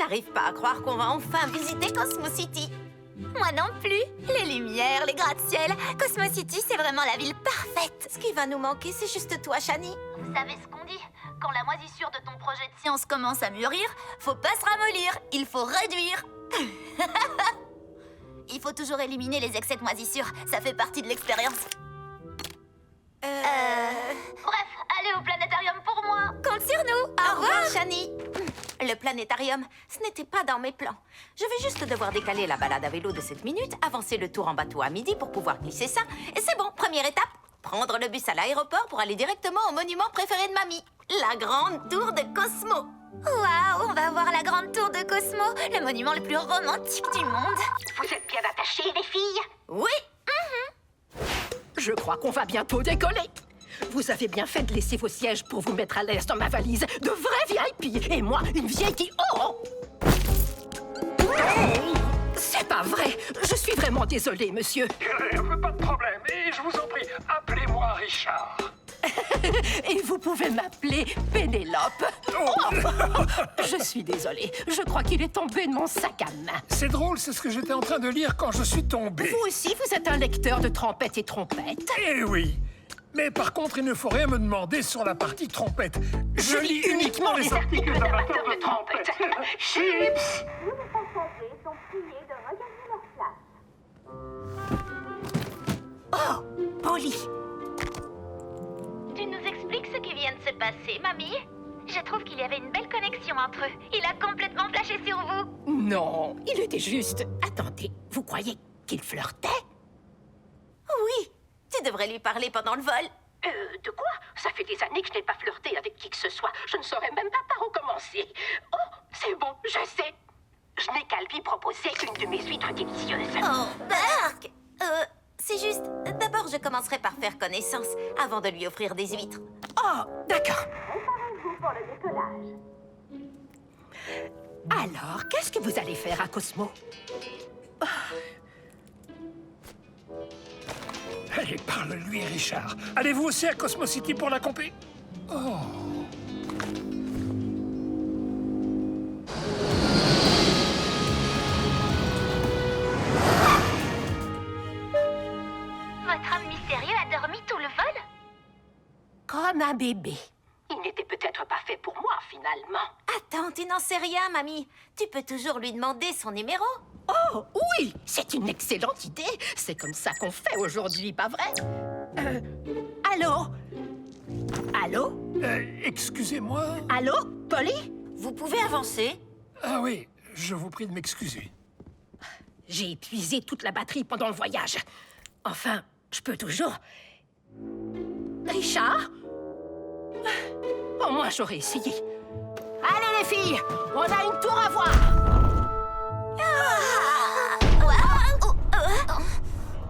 J'arrive pas à croire qu'on va enfin visiter Cosmo City. Moi non plus. Les lumières, les gratte-ciel. Cosmo City, c'est vraiment la ville parfaite. Ce qui va nous manquer, c'est juste toi, Shani. Vous savez ce qu'on dit? Quand la moisissure de ton projet de science commence à mûrir, faut pas se ramollir, il faut réduire. Il faut toujours éliminer les excès de moisissure, ça fait partie de l'expérience. Bref, allez au planétarium pour moi. Compte sur nous. Au revoir, Shani. Le planétarium, ce n'était pas dans mes plans. Je vais juste devoir décaler la balade à vélo de 7 minutes, avancer le tour en bateau à midi pour pouvoir glisser ça. Et c'est bon, première étape, prendre le bus à l'aéroport pour aller directement au monument préféré de mamie, la grande tour de Cosmo. Waouh, on va voir la grande tour de Cosmo, le monument le plus romantique du monde. Vous êtes bien attachés, les filles? Oui. Je crois qu'on va bientôt décoller. Vous avez bien fait de laisser vos sièges pour vous mettre à l'aise dans ma valise. De vrais VIP. Et moi, une vieille qui... Oh! C'est pas vrai. Je suis vraiment désolée, monsieur. Pas de problème. Et je vous en prie, appelez-moi Richard. Et vous pouvez m'appeler Pénélope. Oh. Je suis désolée. Je crois qu'il est tombé de mon sac à main. C'est drôle, c'est ce que j'étais en train de lire quand je suis tombé. Vous aussi, vous êtes un lecteur de trompettes et trompettes? Eh oui. Mais par contre, il ne faut rien me demander sur la partie trompette. Je lis uniquement les articles d'amateurs de trompette. Chips! Tous les passagers sont priés de regagner leur place. Oh, Polly. Tu nous expliques ce qui vient de se passer, mamie? Je trouve qu'il y avait une belle connexion entre eux. Il a complètement flashé sur vous. Non, il était juste... Attendez, vous croyez qu'il flirtait? Oui, tu devrais lui parler pendant le vol. De quoi? Ça fait des années que je n'ai pas flirté avec qui que ce soit. Je ne saurais même pas par où commencer. Oh, c'est bon, je sais. Je n'ai qu'à lui proposer une de mes huîtres délicieuses. Oh, Berk! C'est juste, d'abord je commencerai par faire connaissance avant de lui offrir des huîtres. Oh, d'accord. Préparez-vous pour le décollage. Alors, qu'est-ce que vous allez faire à Cosmo? Allez, parle-lui, Richard. Allez-vous aussi à Cosmo City pour la compé? Oh. Votre homme mystérieux a dormi tout le vol? Comme un bébé. Il n'était peut-être pas fait pour moi, finalement. Attends, tu n'en sais rien, mamie. Tu peux toujours lui demander son numéro. Oh, oui, c'est une excellente idée. C'est comme ça qu'on fait aujourd'hui, pas vrai? Allô? Allô? Excusez-moi. Allô, Polly? Vous pouvez avancer. Ah oui, je vous prie de m'excuser. J'ai épuisé toute la batterie pendant le voyage. Enfin, je peux toujours... Richard? Au moins, j'aurais essayé. Allez, les filles, on a une tour à voir.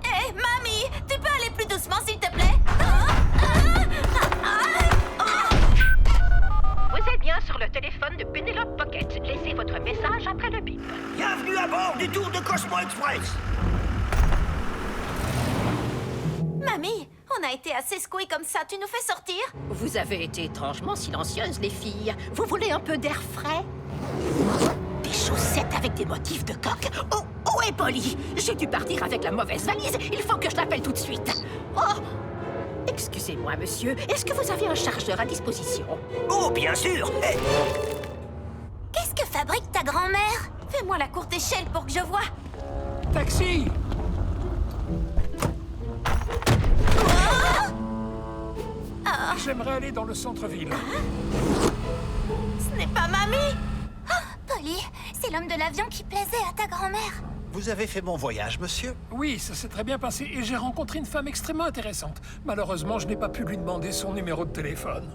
Hé, mamie, tu peux aller plus doucement, s'il te plaît? Vous êtes bien sur le téléphone de Penelope Pocket. Laissez votre message après le bip. Bienvenue à bord du tour de Cosmo Express. Mamie, on a été assez secoués comme ça. Tu nous fais sortir? Vous avez été étrangement silencieuses, les filles. Vous voulez un peu d'air frais? Des chaussettes avec des motifs de coq. Oh, où est Polly? J'ai dû partir avec la mauvaise valise. Il faut que je l'appelle tout de suite. Oh! Excusez-moi, monsieur. Est-ce que vous avez un chargeur à disposition? Oh, bien sûr. Qu'est-ce que fabrique ta grand-mère? Fais-moi la courte échelle pour que je voie. Taxi! J'aimerais aller dans le centre-ville. Ce n'est pas mamie. Polly, c'est l'homme de l'avion qui plaisait à ta grand-mère. Vous avez fait mon voyage, monsieur? Oui, ça s'est très bien passé et j'ai rencontré une femme extrêmement intéressante. Malheureusement, je n'ai pas pu lui demander son numéro de téléphone.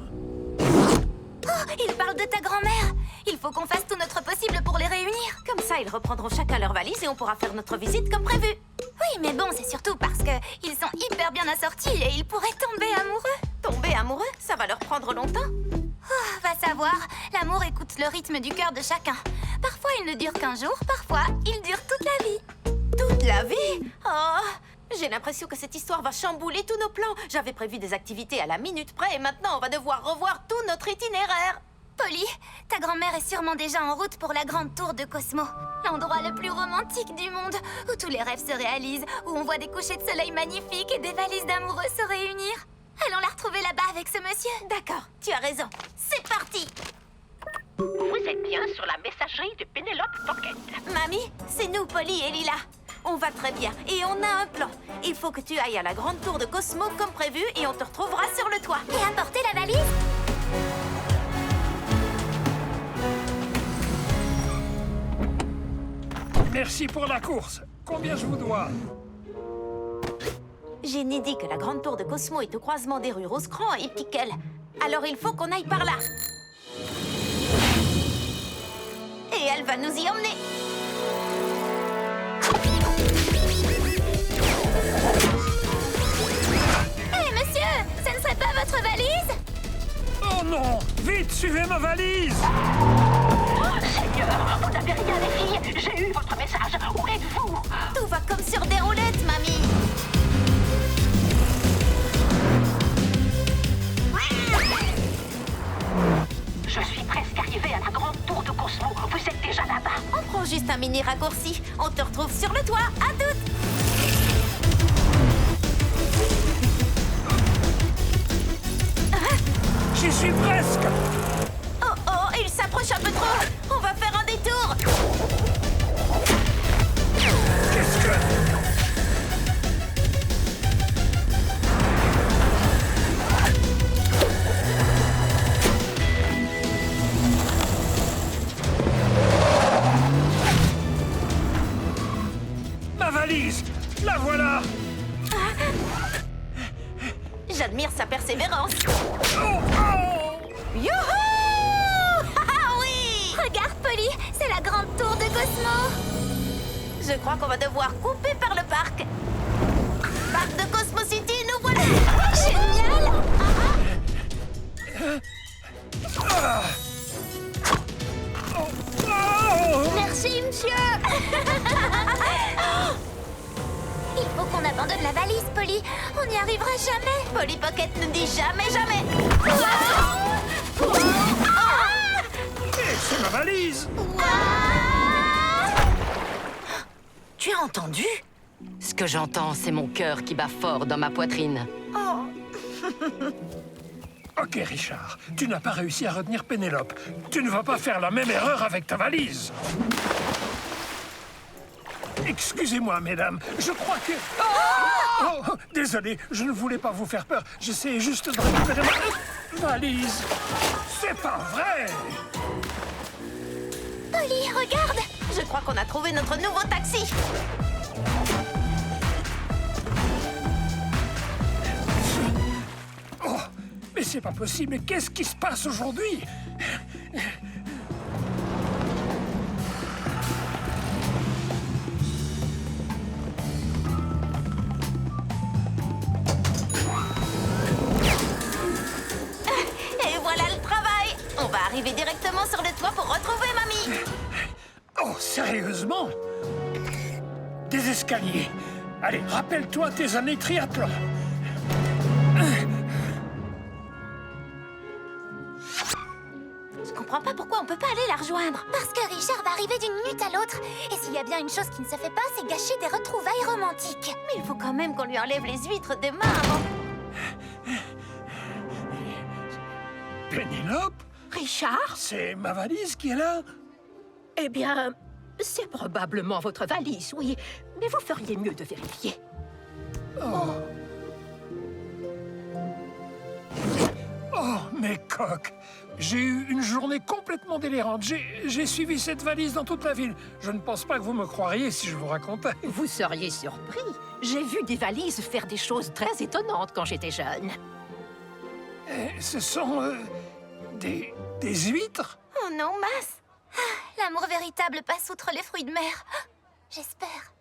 Oh, il parle de ta grand-mère. Il faut qu'on fasse tout notre possible pour les réunir. Comme ça, ils reprendront chacun leur valise et on pourra faire notre visite comme prévu. Oui, mais bon, c'est surtout parce que ils sont hyper bien assortis et ils pourraient tomber amoureux. Tomber amoureux, ça va leur prendre longtemps. Oh, va savoir, l'amour écoute le rythme du cœur de chacun. Parfois, il ne dure qu'un jour, parfois, il dure toute la vie. Toute la vie? Oh, j'ai l'impression que cette histoire va chambouler tous nos plans. J'avais prévu des activités à la minute près et maintenant on va devoir revoir tout notre itinéraire. Polly, ta grand-mère est sûrement déjà en route pour la grande tour de Cosmo. L'endroit le plus romantique du monde, où tous les rêves se réalisent, où on voit des couchers de soleil magnifiques et des valises d'amoureux se réunir. Allons la retrouver là-bas avec ce monsieur. D'accord, tu as raison. C'est parti. Vous êtes bien sur la messagerie de Penelope Pocket. Mamie, c'est nous, Polly et Lila. On va très bien et on a un plan. Il faut que tu ailles à la grande tour de Cosmo comme prévu et on te retrouvera sur le toit. Et apporter la valise? Merci pour la course. Combien je vous dois? Jenny dit que la grande tour de Cosmo est au croisement des rues Rosecrans et Pickle. Alors il faut qu'on aille par là. Et elle va nous y emmener. Hé, monsieur, ça ne serait pas votre valise? Oh non! Vite, suivez ma valise! Oh, Seigneur, vous n'avez rien, les filles. J'ai eu votre message. Où êtes-vous? Tout va comme sur des roulettes, mamie. Je suis presque arrivée à la grande tour de Cosmo. Vous êtes déjà là-bas. On prend juste un mini raccourci. On te retrouve sur le toit. À toutes. J'y suis presque! Oh oh, il s'approche un peu trop. On va faire un détour. Qu'est-ce que... Ma valise! La voilà! J'admire sa persévérance. Oh, oh! Youhou! Ah oui! Regarde, Polly, c'est la grande tour de Cosmo. Je crois qu'on va devoir couper par le parc. Parc de Cosmo City, nous voilà! Génial! Oh! Merci, monsieur. Il faut qu'on abandonne la valise, Polly. On n'y arrivera jamais. Polly Pocket ne dit jamais, jamais. Et c'est ma valise! Tu as entendu? Ce que j'entends, c'est mon cœur qui bat fort dans ma poitrine. Ok, Richard, tu n'as pas réussi à retenir Pénélope. Tu ne vas pas faire la même erreur avec ta valise. Excusez-moi, mesdames, je crois que... Oh, désolé, je ne voulais pas vous faire peur. J'essayais juste de récupérer ma valise. C'est pas vrai! Polly, regarde. Je crois qu'on a trouvé notre nouveau taxi. Oh, mais c'est pas possible. Mais qu'est-ce qui se passe aujourd'hui? Et voilà le travail. On va arriver directement sur le toit pour retrouver mamie. Oh, sérieusement? Des escaliers. Allez, rappelle-toi tes années triathlon. Je comprends pas pourquoi on peut pas aller la rejoindre. Parce que Richard va arriver d'une minute à l'autre. Et s'il y a bien une chose qui ne se fait pas, c'est gâcher des retrouvailles romantiques. Mais il faut quand même qu'on lui enlève les huîtres des mains avant. Pénélope? Richard? C'est ma valise qui est là? Eh bien, c'est probablement votre valise, oui. Mais vous feriez mieux de vérifier. Oh, mes coques! J'ai eu une journée complètement délirante. J'ai suivi cette valise dans toute la ville. Je ne pense pas que vous me croiriez si je vous racontais. Vous seriez surpris. J'ai vu des valises faire des choses très étonnantes quand j'étais jeune. Ce sont des huîtres? Oh non, mince. L'amour véritable passe outre les fruits de mer. J'espère.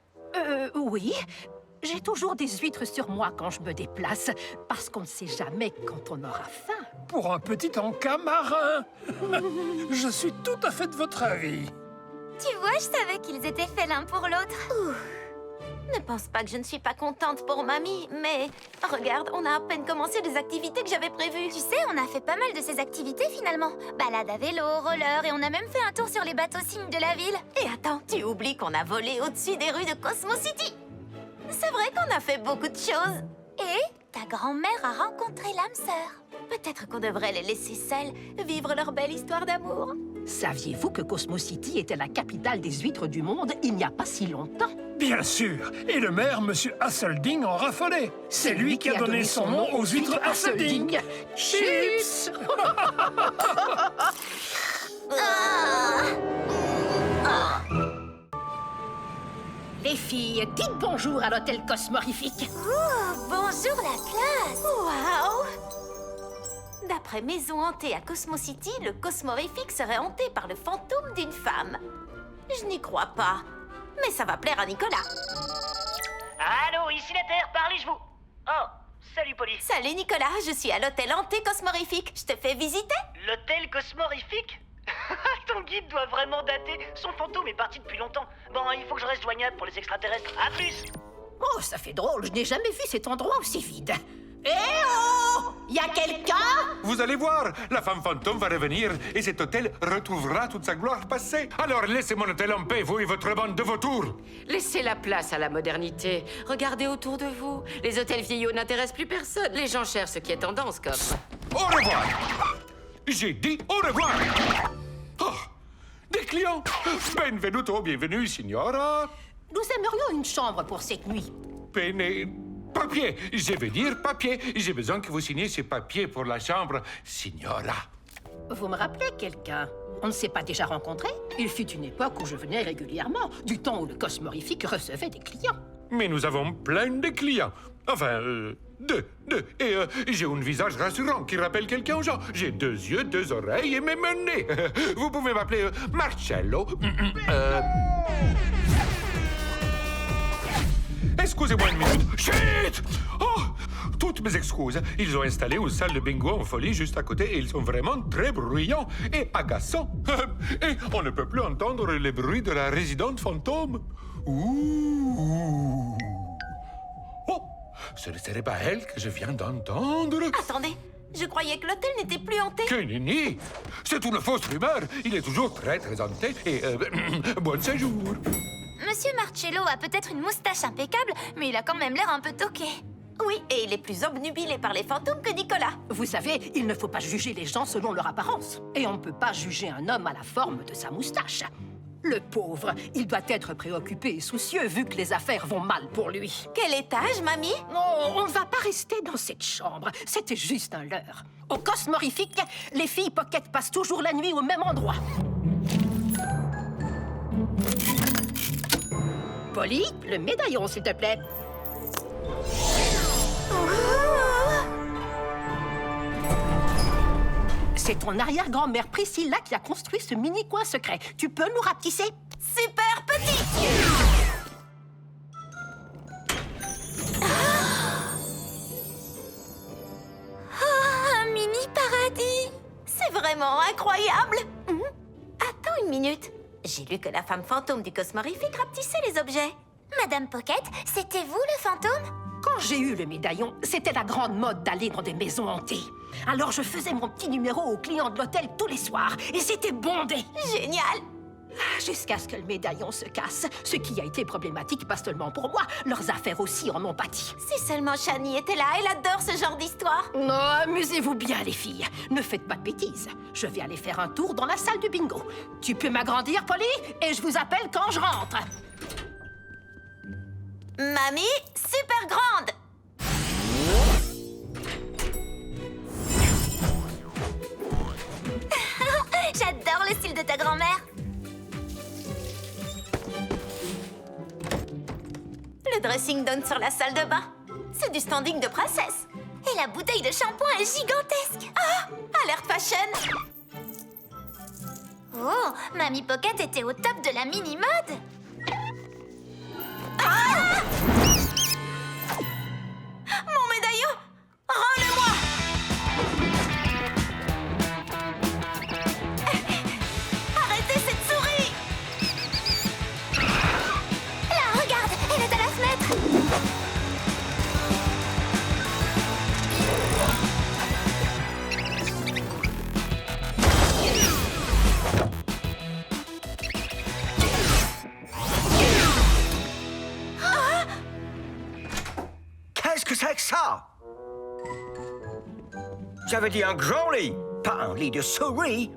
Oui. J'ai toujours des huîtres sur moi quand je me déplace, parce qu'on ne sait jamais quand on aura faim. Pour un petit encas marin. Je suis tout à fait de votre avis. Tu vois, je savais qu'ils étaient faits l'un pour l'autre. Ne pense pas que je ne suis pas contente pour mamie, mais regarde, on a à peine commencé les activités que j'avais prévues. Tu sais, on a fait pas mal de ces activités finalement. Balade à vélo, roller, et on a même fait un tour sur les bateaux cygnes de la ville. Et attends, tu oublies qu'on a volé au-dessus des rues de Cosmo City. C'est vrai qu'on a fait beaucoup de choses. Et ta grand-mère a rencontré l'âme sœur. Peut-être qu'on devrait les laisser seuls vivre leur belle histoire d'amour. Saviez-vous que Cosmo City était la capitale des huîtres du monde il n'y a pas si longtemps? Bien sûr. Et le maire, Monsieur Hasselding, en raffolait. C'est lui qui a donné son nom aux huîtres Hasselding. Chips. Les filles, dites bonjour à l'hôtel Cosmorifique. Oh, bonjour la classe. Waouh! D'après Maison hantée à Cosmo City, le Cosmorifique serait hanté par le fantôme d'une femme. Je n'y crois pas. Mais ça va plaire à Nicolas. Allô, ici la Terre, parlez-je-vous? Oh, salut Polly. Salut Nicolas, je suis à l'hôtel hanté Cosmorifique. Je te fais visiter? L'hôtel Cosmorifique? Ton guide doit vraiment dater. Son fantôme est parti depuis longtemps. Bon, il faut que je reste joignable pour les extraterrestres. À plus. Oh, ça fait drôle, je n'ai jamais vu cet endroit aussi vide. Eh oh! Y a quelqu'un? Vous allez voir, la femme fantôme va revenir et cet hôtel retrouvera toute sa gloire passée. Alors laissez mon hôtel en paix, vous et votre bande de vautours. Laissez la place à la modernité. Regardez autour de vous. Les hôtels vieillots n'intéressent plus personne. Les gens cherchent ce qui est tendance, coffre. Au revoir. J'ai dit au revoir. Oh, des clients. Benvenuto, bienvenue, signora. Nous aimerions une chambre pour cette nuit. Pene... Papier, je veux dire papier. J'ai besoin que vous signiez ces papiers pour la chambre, signora. Vous me rappelez quelqu'un? On ne s'est pas déjà rencontrés? Il fut une époque où je venais régulièrement, du temps où le Cosmorifique recevait des clients. Mais nous avons plein de clients. Enfin, deux. Et j'ai un visage rassurant qui rappelle quelqu'un aux gens. J'ai 2 yeux, 2 oreilles et même un nez. Vous pouvez m'appeler Marcello. Excusez-moi une minute. Chut! Oh! Toutes mes excuses. Ils ont installé une salle de bingo en folie juste à côté et ils sont vraiment très bruyants et agaçants. Et on ne peut plus entendre les bruits de la résidente fantôme. Ouh! Oh! Ce ne serait pas elle que je viens d'entendre? Attendez, je croyais que l'hôtel n'était plus hanté. Que nenni! C'est une fausse rumeur. Il est toujours très hanté et bon séjour. Monsieur Marcello a peut-être une moustache impeccable, mais il a quand même l'air un peu toqué. Oui, et il est plus obnubilé par les fantômes que Nicolas. Vous savez, il ne faut pas juger les gens selon leur apparence. Et on ne peut pas juger un homme à la forme de sa moustache. Le pauvre, il doit être préoccupé et soucieux vu que les affaires vont mal pour lui. Quel étage, mamie? Non, on ne va pas rester dans cette chambre. C'était juste un leurre. Au Cosmorifique, les filles Pocket passent toujours la nuit au même endroit. Polly, le médaillon, s'il te plaît. C'est ton arrière-grand-mère Priscilla qui a construit ce mini-coin secret. Tu peux nous rapetisser? Super petit! Un mini paradis. C'est vraiment incroyable! Attends une minute. J'ai lu que la femme fantôme du Cosmorifique rapetissait les objets. Madame Pocket, c'était vous le fantôme? Quand j'ai eu le médaillon, c'était la grande mode d'aller dans des maisons hantées. Alors je faisais mon petit numéro aux clients de l'hôtel tous les soirs, et c'était bondé. Génial! Jusqu'à ce que le médaillon se casse, ce qui a été problématique pas seulement pour moi, leurs affaires aussi en ont pâti. Si seulement Shani était là, elle adore ce genre d'histoire. Non, amusez-vous bien les filles, ne faites pas de bêtises. Je vais aller faire un tour dans la salle du bingo. Tu peux m'agrandir, Polly, et je vous appelle quand je rentre. Mamie, super grande! J'adore le style de ta grand-mère. Le dressing donne sur la salle de bain. C'est du standing de princesse. Et la bouteille de shampoing est gigantesque. Ah! Alerte fashion! Oh, Mamie Pocket était au top de la mini-mode. Mon médaillon! Rends-le-moi! Arrêtez cette souris! Là, regarde, elle est à la fenêtre. J'avais dit un grand lit, pas un lit de souris.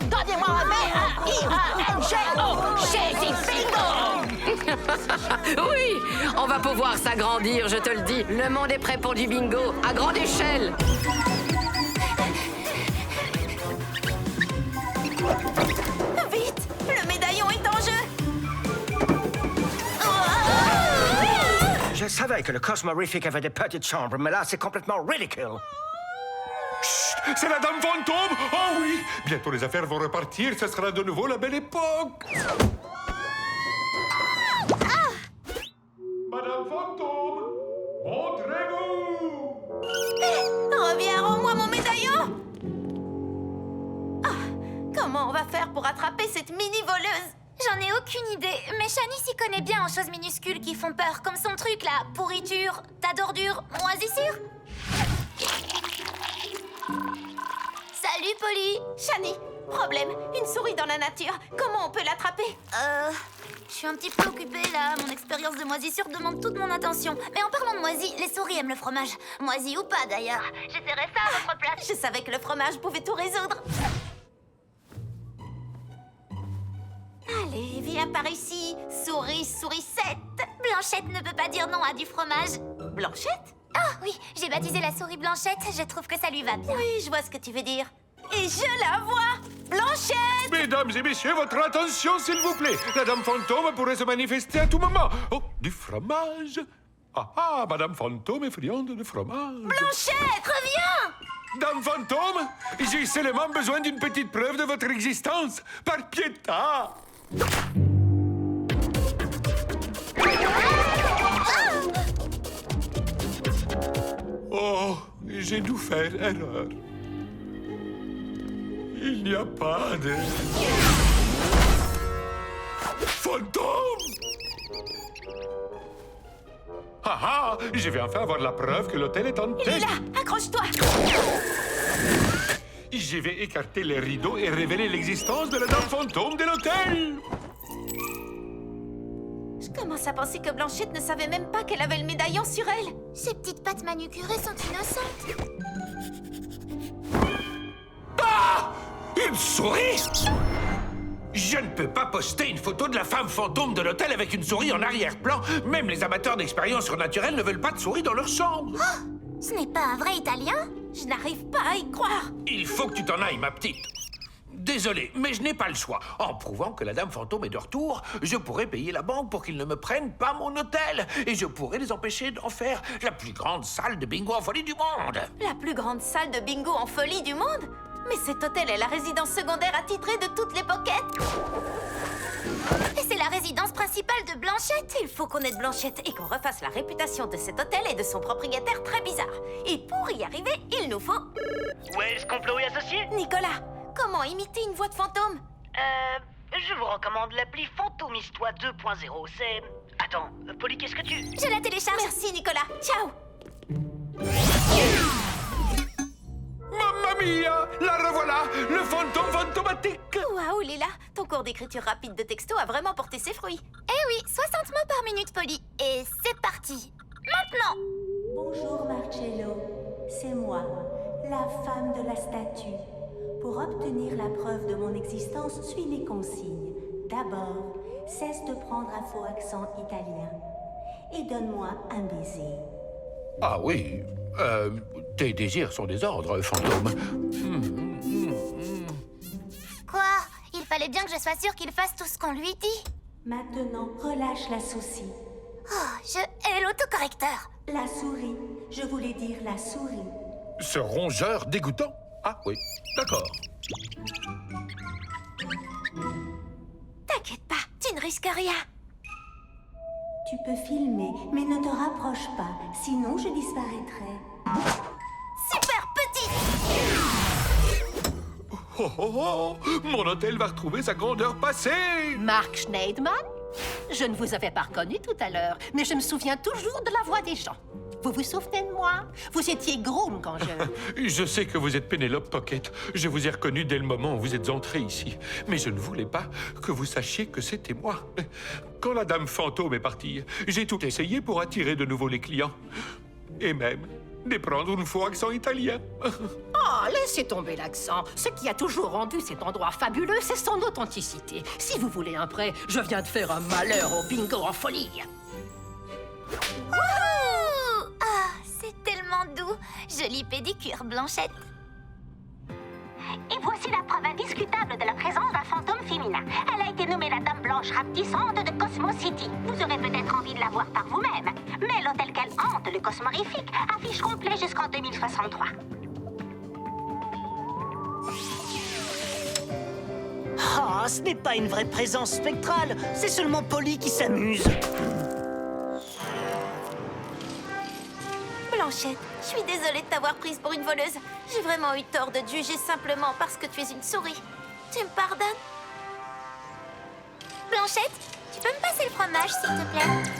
Donnez-moi un B, un I, un N, G, O. J'ai dit bingo! Oui, on va pouvoir s'agrandir, je te le dis. Le monde est prêt pour du bingo, à grande échelle. Vite! Le médaillon est en jeu! Je savais que le Cosmorific avait des petites chambres, mais là, c'est complètement ridicule. Chut, c'est la Dame Fantôme! Oh oui! Bientôt les affaires vont repartir, ce sera de nouveau la belle époque! Madame Fantôme, montrez-vous! Reviens, rends-moi mon médaillon! Ah, comment on va faire pour attraper cette mini-voleuse? J'en ai aucune idée, mais Shani s'y connaît bien en choses minuscules qui font peur, comme son truc là, pourriture, tas d'ordures, moisissure. Salut, Polly. Shani, problème, une souris dans la nature. Comment on peut l'attraper? Je suis un petit peu occupée là, mon expérience de moisissure demande toute mon attention. Mais en parlant de moisi, les souris aiment le fromage. Moisi ou pas d'ailleurs. J'essaierai ça à votre place. Je savais que le fromage pouvait tout résoudre. Allez, viens par ici, souris, sourisette. Blanchette ne peut pas dire non à du fromage. Blanchette? Ah oui, j'ai baptisé la souris Blanchette, je trouve que ça lui va bien. Oui, je vois ce que tu veux dire. Et je la vois! Blanchette! Mesdames et messieurs, votre attention, s'il vous plaît. La Dame Fantôme pourrait se manifester à tout moment. Oh, du fromage! Ah, Madame Fantôme est friande de fromage. Blanchette, reviens! Dame Fantôme, j'ai seulement besoin d'une petite preuve de votre existence. Par piété! Oh, j'ai dû faire erreur. Il n'y a pas de... fantôme! Ah, je vais enfin avoir la preuve que l'hôtel est hanté. Lila, accroche-toi! Je vais écarter les rideaux et révéler l'existence de la Dame Fantôme de l'hôtel. Je commence à penser que Blanchette ne savait même pas qu'elle avait le médaillon sur elle. Ses petites pattes manucurées sont innocentes. Ah! Une souris? Je ne peux pas poster une photo de la femme fantôme de l'hôtel avec une souris en arrière-plan. Même les amateurs d'expériences surnaturelles ne veulent pas de souris dans leur chambre. Oh, ce n'est pas un vrai Italien? Je n'arrive pas à y croire. Il faut que tu t'en ailles, ma petite. Désolé, mais je n'ai pas le choix. En prouvant que la Dame Fantôme est de retour, je pourrais payer la banque pour qu'ils ne me prennent pas mon hôtel. Et je pourrais les empêcher d'en faire la plus grande salle de bingo en folie du monde. La plus grande salle de bingo en folie du monde? Mais cet hôtel est la résidence secondaire attitrée de toutes les pockets. Et c'est la résidence principale de Blanchette. Il faut qu'on aide Blanchette et qu'on refasse la réputation de cet hôtel et de son propriétaire très bizarre. Et pour y arriver, il nous faut... Ouais, ce complot est associé? Nicolas, comment imiter une voix de fantôme? Je vous recommande l'appli Fantomiste-toi 2.0. C'est... Attends, Polly, qu'est-ce que tu... Je la télécharge. Merci, Nicolas. Ciao. Mamma mia! La revoilà! Le fantôme fantomatique! Waouh, Lila, ton cours d'écriture rapide de texto a vraiment porté ses fruits. Eh oui, 60 mots par minute, Polly. Et c'est parti. Maintenant. Bonjour Marcello, c'est moi, la femme de la statue. Pour obtenir la preuve de mon existence, suis les consignes. D'abord, cesse de prendre un faux accent italien. Et donne-moi un baiser. Ah oui, tes désirs sont des ordres, fantôme. Quoi? Il fallait bien que je sois sûre qu'il fasse tout ce qu'on lui dit. Maintenant, relâche la souci. Oh, je hais l'autocorrecteur. La souris, je voulais dire la souris. Ce rongeur dégoûtant? Ah oui, d'accord. T'inquiète pas, tu ne risques rien. Tu peux filmer, mais ne te rapproche pas, sinon je disparaîtrai. Super petit. Oh, mon hôtel va retrouver sa grandeur passée! Mark Schneidman? Je ne vous avais pas reconnu tout à l'heure, mais je me souviens toujours de la voix des gens. Vous vous souvenez de moi? Vous étiez groom quand je... Je sais que vous êtes Pénélope Pocket. Je vous ai reconnu dès le moment où vous êtes entrée ici. Mais je ne voulais pas que vous sachiez que c'était moi. Quand la dame fantôme est partie, j'ai tout essayé pour attirer de nouveau les clients. Et même de prendre une faux accent italien. Oh, laissez tomber l'accent. Ce qui a toujours rendu cet endroit fabuleux, c'est son authenticité. Si vous voulez un prêt, je viens de faire un malheur au bingo en folie. Wouhou! Ah, c'est tellement doux. Jolie pédicure, Blanchette. Et voici la preuve indiscutable de la présence d'un fantôme féminin. Elle a été nommée la Dame Blanche Rapetissante de Cosmo City. Vous aurez peut-être envie de la voir par vous-même. Mais l'hôtel qu'elle hante, le Cosmorifique, affiche complet jusqu'en 2063. Ah, ce n'est pas une vraie présence spectrale. C'est seulement Polly qui s'amuse. Blanchette, je suis désolée de t'avoir prise pour une voleuse. J'ai vraiment eu tort de te juger simplement parce que tu es une souris. Tu me pardonnes? Blanchette, tu peux me passer le fromage, s'il te plaît?